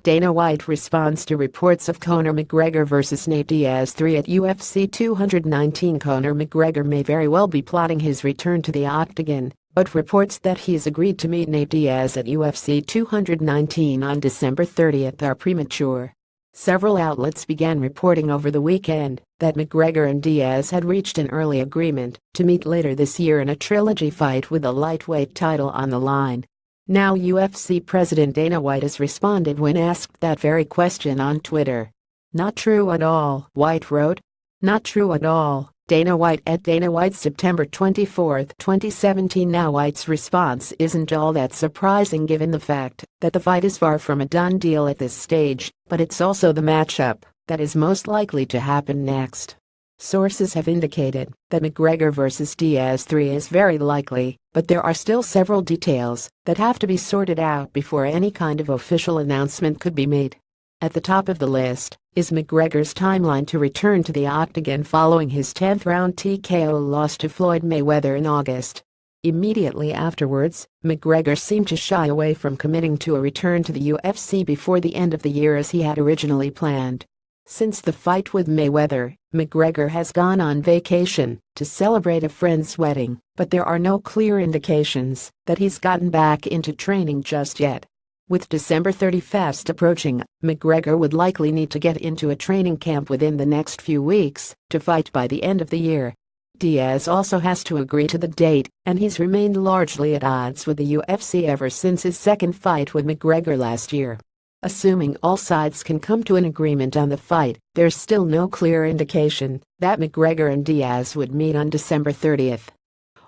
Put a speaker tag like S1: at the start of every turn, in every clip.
S1: Dana White responds to reports of Conor McGregor vs Nate Diaz 3 at UFC 219. Conor McGregor may very well be plotting his return to the octagon, but reports that he has agreed to meet Nate Diaz at UFC 219 on December 30th are premature. Several outlets began reporting over the weekend that McGregor and Diaz had reached an early agreement to meet later this year in a trilogy fight with a lightweight title on the line. Now UFC President Dana White has responded when asked that very question on Twitter. "Not true at all," White wrote. "Not true at all." Dana White at Dana White, September 24, 2017. Now White's response isn't all that surprising given the fact that the fight is far from a done deal at this stage, but it's also the matchup that is most likely to happen next. Sources have indicated that McGregor vs Diaz 3 is very likely, but there are still several details that have to be sorted out before any kind of official announcement could be made. At the top of the list is McGregor's timeline to return to the octagon following his 10th-round TKO loss to Floyd Mayweather in August. Immediately afterwards, McGregor seemed to shy away from committing to a return to the UFC before the end of the year as he had originally planned. Since the fight with Mayweather, McGregor has gone on vacation to celebrate a friend's wedding, but there are no clear indications that he's gotten back into training just yet. With December 30 fast approaching, McGregor would likely need to get into a training camp within the next few weeks to fight by the end of the year. Diaz also has to agree to the date, and he's remained largely at odds with the UFC ever since his second fight with McGregor last year. Assuming all sides can come to an agreement on the fight, there's still no clear indication that McGregor and Diaz would meet on December 30th.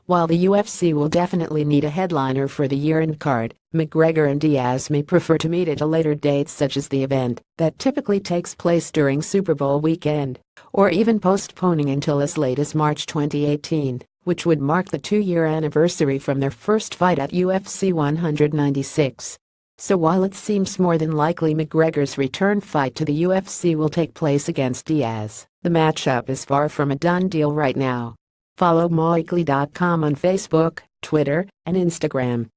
S1: While the UFC will definitely need a headliner for the year-end card, McGregor and Diaz may prefer to meet at a later date, such as the event that typically takes place during Super Bowl weekend, or even postponing until as late as March 2018, which would mark the 2-year anniversary from their first fight at UFC 196. So while it seems more than likely McGregor's return fight to the UFC will take place against Diaz, the matchup is far from a done deal right now. Follow mmawe on Facebook, Twitter, and Instagram.